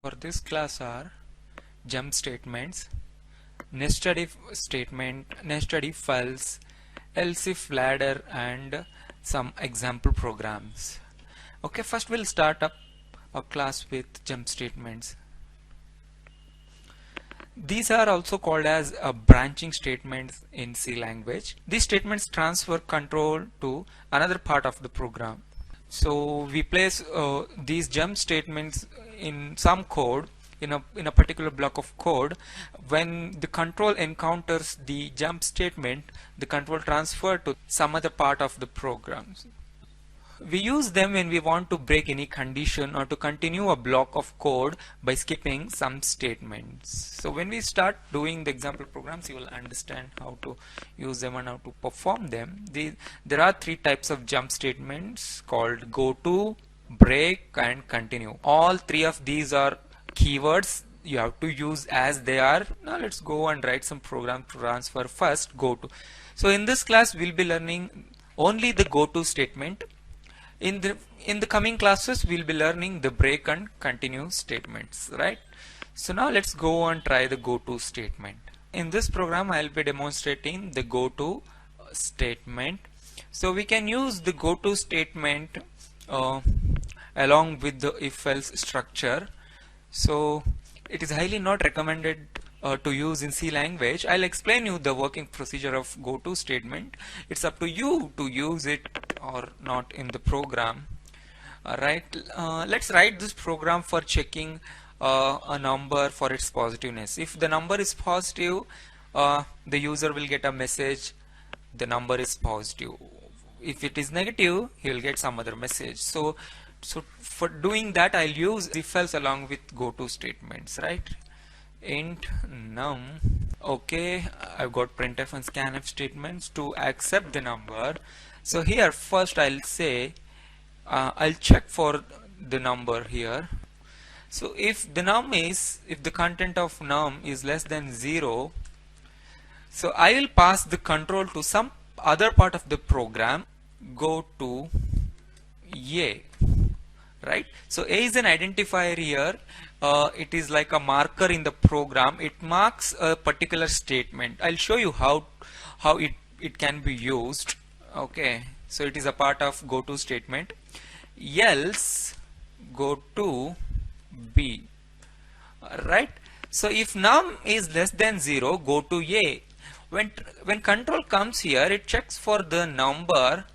For this class are jump statements, nested if statement, nested if files, else if ladder, and some example programs. Okay, first we'll start up a class with jump statements. These are also called as branching statements in C language. These statements transfer control to another part of the program. So we place these jump statements in some code in a particular block of code. When the control encounters the jump statement, the control transfer to some other part of the program. We use them when we want to break any condition or to continue a block of code by skipping some statements. So when we start doing the example programs, you will understand how to use them and how to perform them. There are three types of jump statements called go to, break, and continue. All three of these are keywords you have to use as they are. Now let's go and write some program to transfer. First, go to. So in this class we'll be learning only the go to statement. In the coming classes we'll be learning the break and continue statements, right? So now let's go and try the go to statement. In this program I'll be demonstrating the go to statement. So we can use the go to statement along with the if else structure. So it is highly not recommended to use in C language. I'll explain you the working procedure of go to statement. It's up to you to use it or not in the program. Alright, let's write this program for checking a number for its positiveness. If the number is positive, the user will get a message, the number is positive. If it is negative, he will get some other message. So for doing that I'll use if else along with go to statements, right? Int num. Okay, I've got printf and scanf statements to accept the number. So here first I'll say I'll check for the number here. So if the content of num is less than 0, so I will pass the control to some other part of the program. Go to a, right? So a is an identifier here. It is like a marker in the program. It marks a particular statement. I'll show you how it can be used. Okay, so it is a part of go to statement. Else go to b, right? So if num is less than 0, go to a. When control comes here, it checks for the number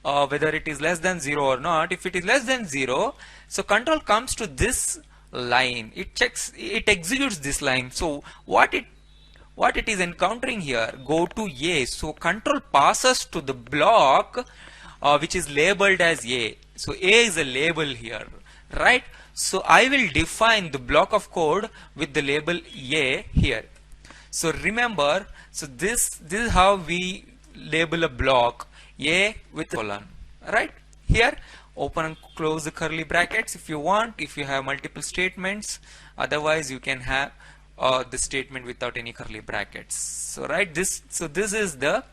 whether it is less than 0 or not. If it is less than 0, so control comes to this line. It checks, it executes this line. So what it is encountering here, go to a. So control passes to the block which is labeled as a. So a is a label here, right? So I will define the block of code with the label a here. So remember, so this is how we label a block, a with colon, right? Here open and close the curly brackets if you want, if you have multiple statements. Otherwise you can have the statement without any curly brackets. So right, this is the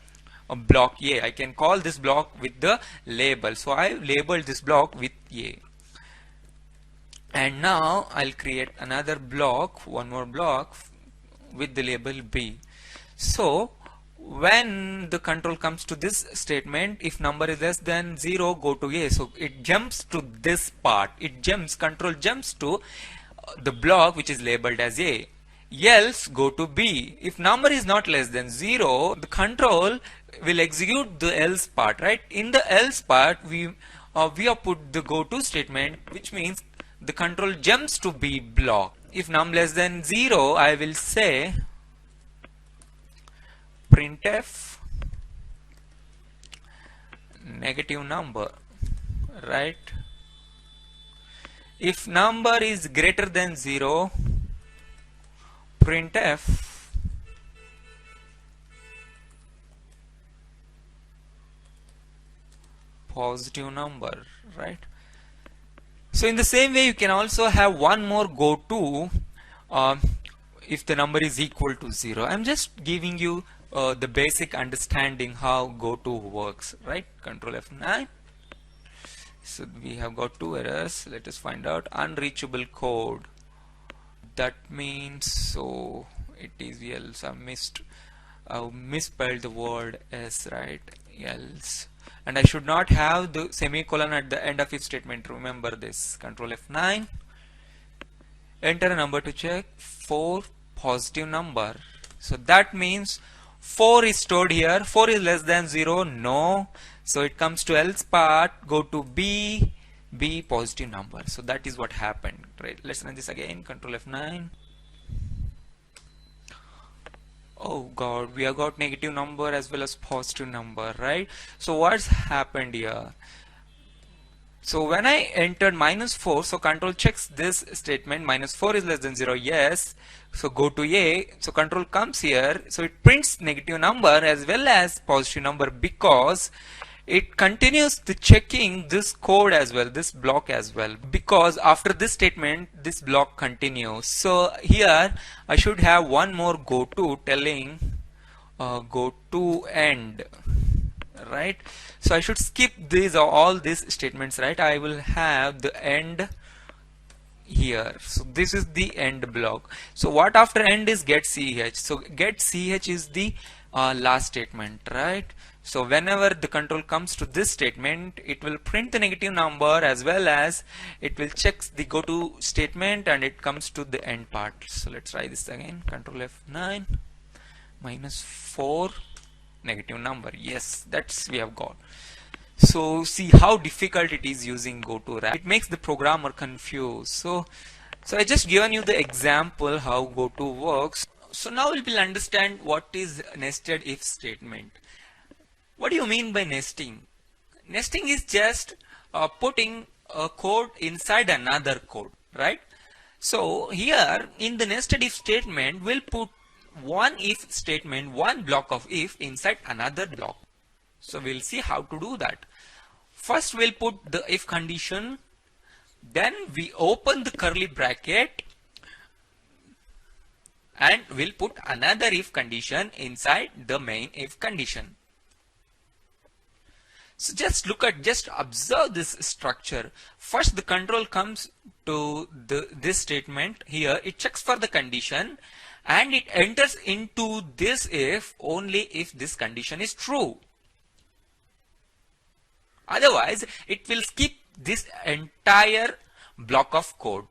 block a. I can call this block with the label. So I labeled this block with a. And now I'll create another block, one more block with the label b. So when the control comes to this statement, if number is less than 0, go to a. So it jumps to this part. Control jumps to the block which is labeled as a. Else go to b. If number is not less than 0, the control will execute the else part, right? In the else part we have put the go to statement, which means the control jumps to b block. If num less than 0, I will say printf negative number, right? If number is greater than 0, printf positive number, right? So in the same way you can also have one more go to if the number is equal to 0. I'm just giving you the basic understanding how go to works, right? Control F9. So we have got two errors. Let us find out. Unreachable code. that means, so it is else. I misspelled the word s, right? Else, and I should not have the semicolon at the end of if statement. Remember this. Control F9. Enter a number to check. 4 positive number. So that means 4 is stored here. 4 is less than 0. No. So it comes to else part. Go to B. B positive number. So that is what happened. Right. Let's run this again. Control F9. Oh God, we have got negative number as well as positive number, right? So what's happened here? So when I entered -4, so control checks this statement, -4 is less than 0, yes. So go to A, so control comes here, so it prints negative number as well as positive number because it continues to checking this code as well, this block as well, because after this statement this block continues. So here I should have one more go to telling go to end, right? So I should skip these all these statements, right? I will have the end here. So this is the end block. So what after end is get ch. So get ch is the last statement, right? So whenever the control comes to this statement, it will print the negative number as well as it will check the go to statement and it comes to the end part. So let's try this again. Control F9. -4 negative number. Yes, that's we have got. So see how difficult it is using goto, right? It makes the programmer confused. So I just given you the example how goto works. So now we will understand what is nested if statement. What do you mean by nesting? Nesting is just putting a code inside another code, right? So here in the nested if statement, we'll put one if statement, one block of if inside another block. So we'll see how to do that. First we'll put the if condition, then we open the curly bracket and we'll put another if condition inside the main if condition. So just observe this structure. First the control comes to this statement here, it checks for the condition and it enters into this if only if this condition is true. Otherwise it will skip this entire block of code.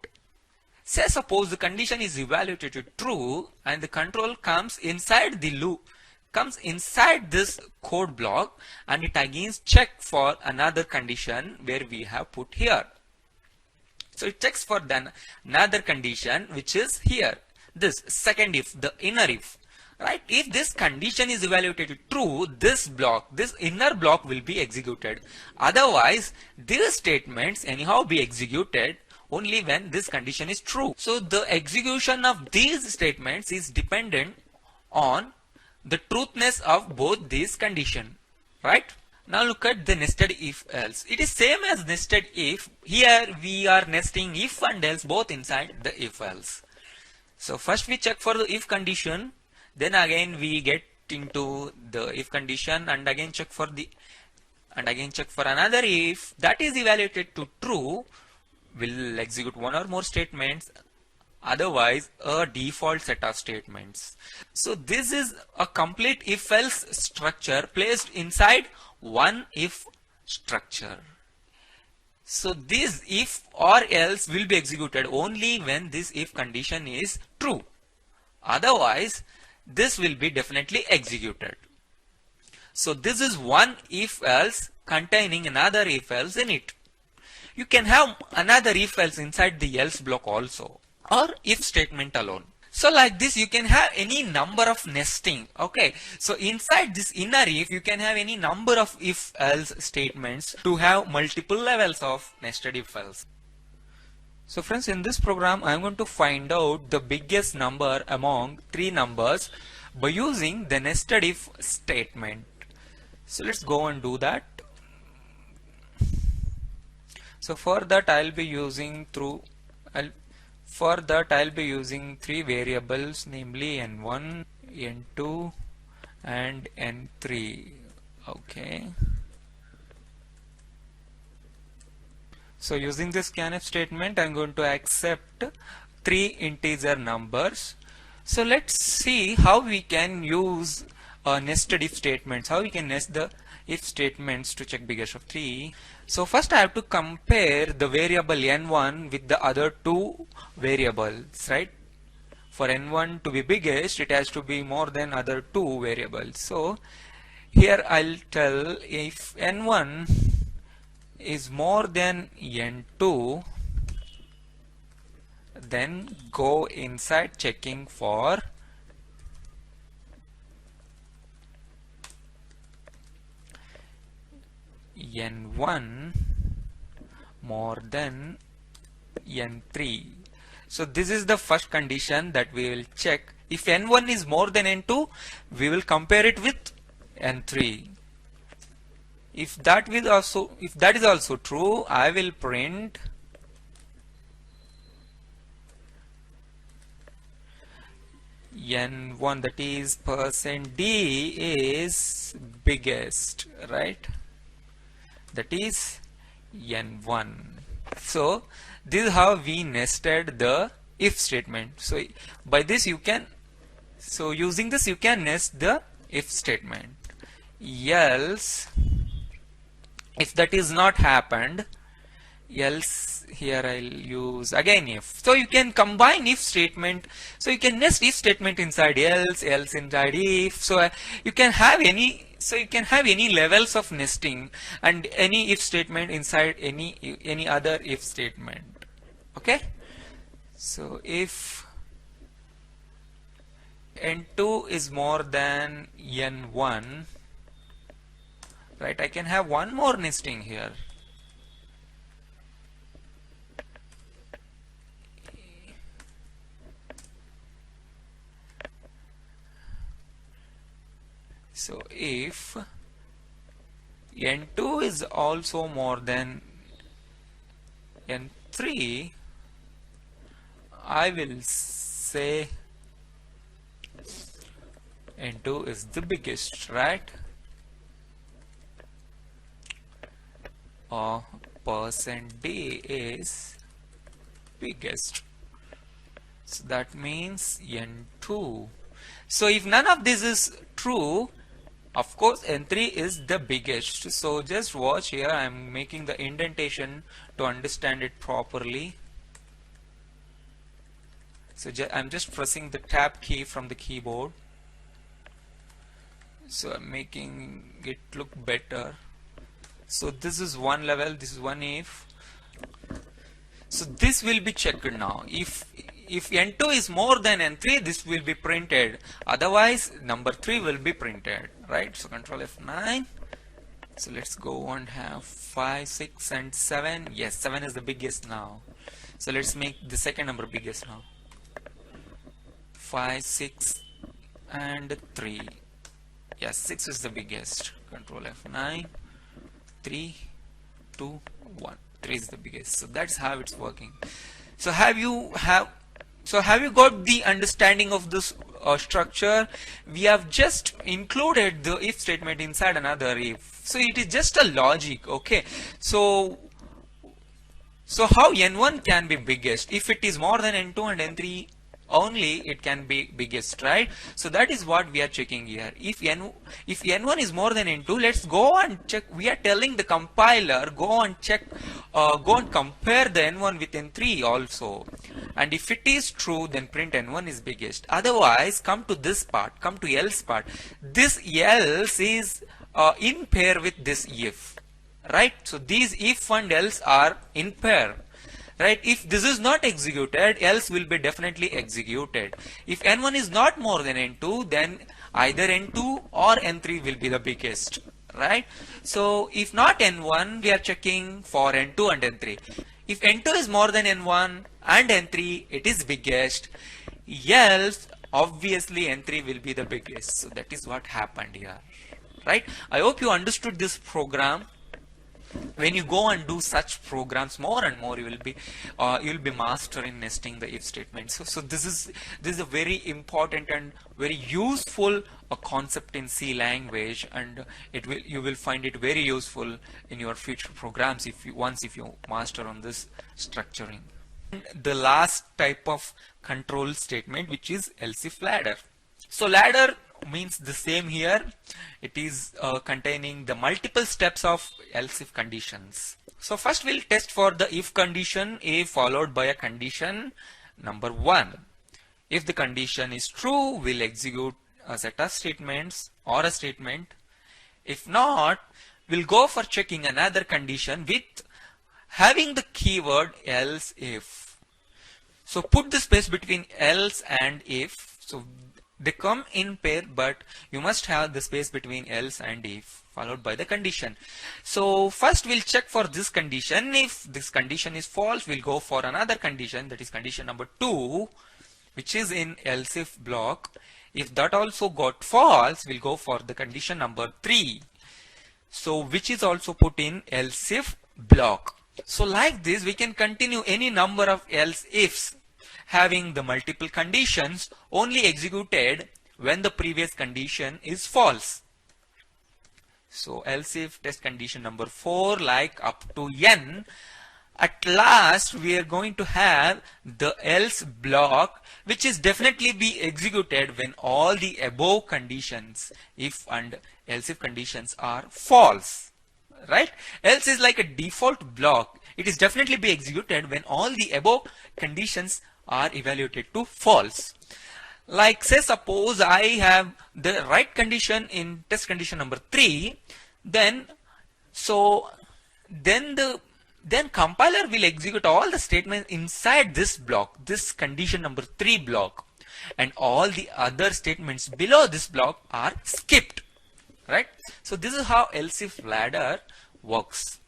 Say suppose the condition is evaluated true and the control comes inside the loop, comes inside this code block and it again check for another condition where we have put here. So it checks for then another condition which is here, this second if, the inner if, right? If this condition is evaluated true, this block, this inner block will be executed. Otherwise these statements anyhow be executed only when this condition is true. So the execution of these statements is dependent on the truthness of both these conditions, right? Now look at the nested if else. It is same as nested if. Here we are nesting if and else both inside the if else. So first we check for the if condition, then again we get into the if condition and again check for another if that is evaluated to true. We'll execute one or more statements, otherwise a default set of statements. So this is a complete if else structure placed inside one if structure. So this if or else will be executed only when this if condition is true. Otherwise this will be definitely executed. So this is one if else containing another if else in it. You can have another if else inside the else block also, or if statement alone. So like this you can have any number of nesting. Okay, so inside this inner if you can have any number of if else statements to have multiple levels of nested if else. So friends, in this program I am going to find out the biggest number among three numbers by using the nested if statement. So let's go and do that. So for that I'll be using three variables, namely n1, n2 and n3. Okay. So using this scanf statement I'm going to accept three integer numbers. So let's see how we can use nested if statements, how we can nest the if statements to check biggest of 3. So first I have to compare the variable n1 with the other two variables, right? For n1 to be biggest, it has to be more than other two variables. So here I'll tell if n1 is more than n2, then go inside checking for n1 more than n3. So this is the first condition that we will check. If n1 is more than n2, we will compare it with n3. If that is also true, I will print n1, that is %d is biggest, right? That is n1. So this is how we nested the if statement. So by this you can, so using this you can nest the if statement. Else, if that is not happened, else here I'll use again if. So you can combine if statement. So you can nest if statement inside else, else inside if. So you can have any. So you can have any levels of nesting and any if statement inside any other if statement. Okay. So if n2 is more than n1, right, I can have one more nesting here. So if n2 is also more than n3, I will say n2 is the biggest, right? Or %d is biggest. So that means n2. So if none of this is true, of course n3 is the biggest. So just watch here, I am making the indentation to understand it properly. So I'm just pressing the tab key from the keyboard. So I'm making it look better. So this is one level, this is one if. So this will be checked now. If n2 is more than n3, this will be printed. Otherwise, number 3 will be printed, right? So Control F9. So let's go and have 5, 6, and 7. Yes, 7 is the biggest now. So let's make the second number biggest now. 5, 6, and 3. Yes, 6 is the biggest. Control F9. 3, 2, 1. 3 is the biggest. So that's how it's working. So have you got the understanding of this structure? We have just included the if statement inside another if. So it is just a logic, okay? So how n1 can be biggest? If it is more than n2 and n3 only, it can be biggest, right? So that is what we are checking here. If n1 is more than n2, let's go and check. We are telling the compiler, go and check, go and compare the n1 with n3 also. And if it is true, then print n1 is biggest. Otherwise, come to this part, come to else part. This else is in pair with this if, right? So these if and else are in pair. Right? If this is not executed, else will be definitely executed. If n1 is not more than n2, then either n2 or n3 will be the biggest. Right? So if not n1, we are checking for n2 and n3. If n2 is more than n1 and n3, it is biggest. Else, obviously n3 will be the biggest. So that is what happened here. Right? I hope you understood this program. When you go and do such programs more and more, you will be master in nesting the if statement. So this is a very important and very useful concept in C language, and you will find it very useful in your future programs if you master on this structuring. The last type of control statement, which is else if ladder. So ladder means the same here. It is containing the multiple steps of else if conditions. So first we'll test for the if condition A followed by a condition number 1. If the condition is true, we'll execute a set of statements or a statement. If not, we'll go for checking another condition with having the keyword else if. So put the space between else and if. So they come in pair, but you must have the space between else and if followed by the condition. So first we'll check for this condition. If this condition is false, we'll go for another condition, that is condition number 2, which is in else if block. If that also got false, we'll go for the condition number 3, so which is also put in else if block. So like this we can continue any number of else ifs having the multiple conditions only executed when the previous condition is false. So else if test condition number 4, like up to n. At last we are going to have the else block, which is definitely be executed when all the above conditions, if and else if conditions, are false. Right? Else is like a default block. It is definitely be executed when all the above conditions are evaluated to false. Like say suppose I have the right condition in test condition number 3, then compiler will execute all the statements inside this block, this condition number 3 block, and all the other statements below this block are skipped. Right? So this is how else if ladder works.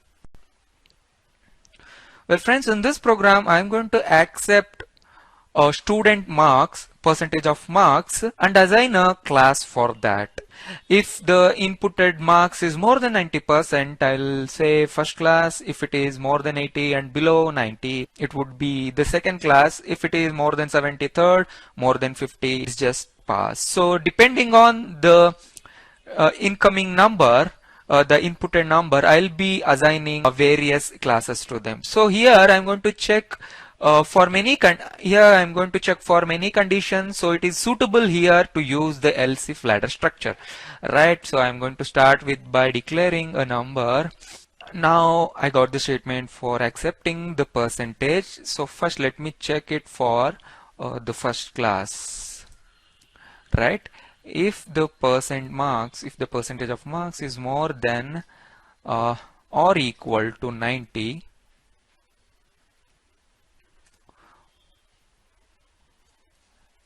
Well friends, in this program I am going to accept student marks, percentage of marks, and assign a class for that. If the inputted marks is more than 90%, I'll say first class. If it is more than 80 and below 90, it would be the second class. If it is more than 70, third, more than 50, it's just pass. So depending on the incoming number, the inputted number, I'll be assigning various classes to them. So here I'm going to check for many conditions, so it is suitable here to use the else if ladder structure. Right? So I'm going to start with by declaring a number. Now I got the statement for accepting the percentage. So first let me check it for the first class. Right? If the percentage of marks is more than or equal to 90,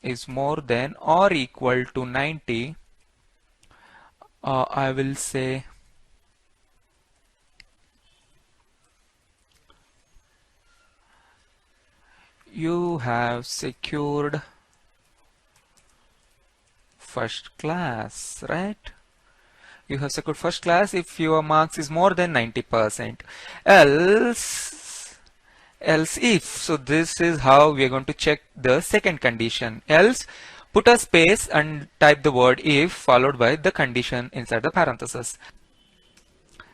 is more than or equal to 90, I will say you have secured first class. Right? You have secured first class if your marks is more than 90%. Else if, so this is how we are going to check the second condition. Else, put a space and type the word if followed by the condition inside the parenthesis.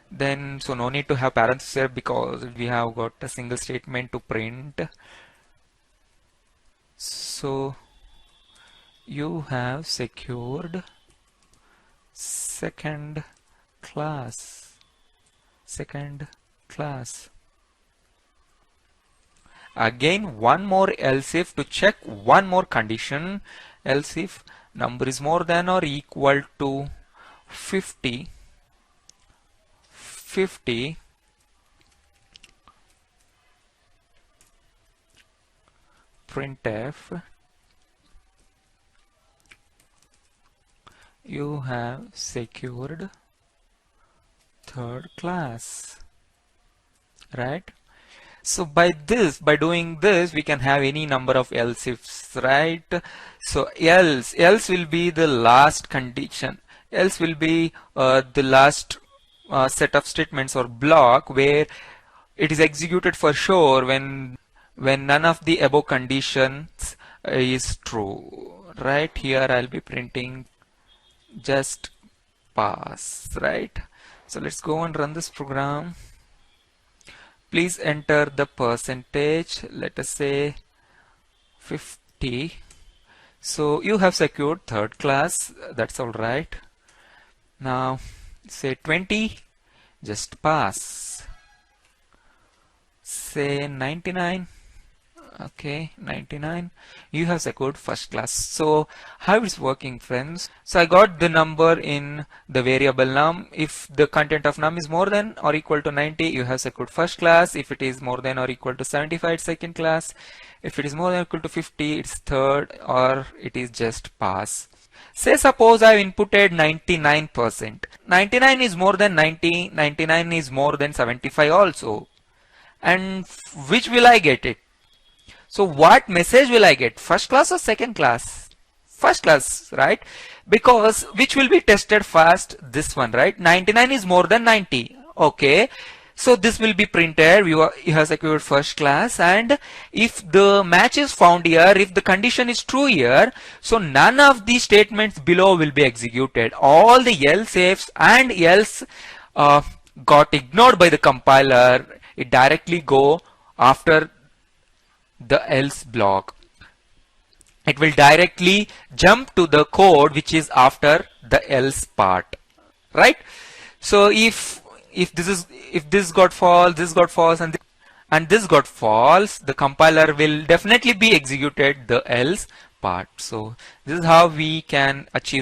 Then, so no need to have parenthesis here because we have got a single statement to print. So you have secured second class. Again, one more else if to check one more condition. Else if number is more than or equal to 50, printf, you have secured third class. Right? So by doing this, we can have any number of else ifs, right? So else will be the last condition. Else will be the last set of statements or block where it is executed for sure when none of the above conditions is true. Right? Here I'll be printing just pass. Right? So let's go and run this program. please enter the percentage, let us say 50. So you have secured third class, that's all right. Now say 20, just pass. Say 99, okay, 99, you have secured first class. So how it's working, friends? So I got the number in the variable num. If the content of num is more than or equal to 90, you have secured first class. If it is more than or equal to 75, it's second class. If it is more than or equal to 50, it's third, or it is just pass. Say suppose I have inputted 99%. 99 is more than 90, 99 is more than 75 also. And which will I get it? So what message will I get? First class or second class? First class, right? Because which will be tested first? This one, right? 99 is more than 90. Okay. So this will be printed. You have secured first class, and if the match is found here, if the condition is true here, so none of the statements below will be executed. All the else ifs and else got ignored by the compiler. It directly go after the else block. It will directly jump to the code which is after the else part, right? So if this got false, this got false, and this got false, the compiler will definitely be executed the else part. So this is how we can achieve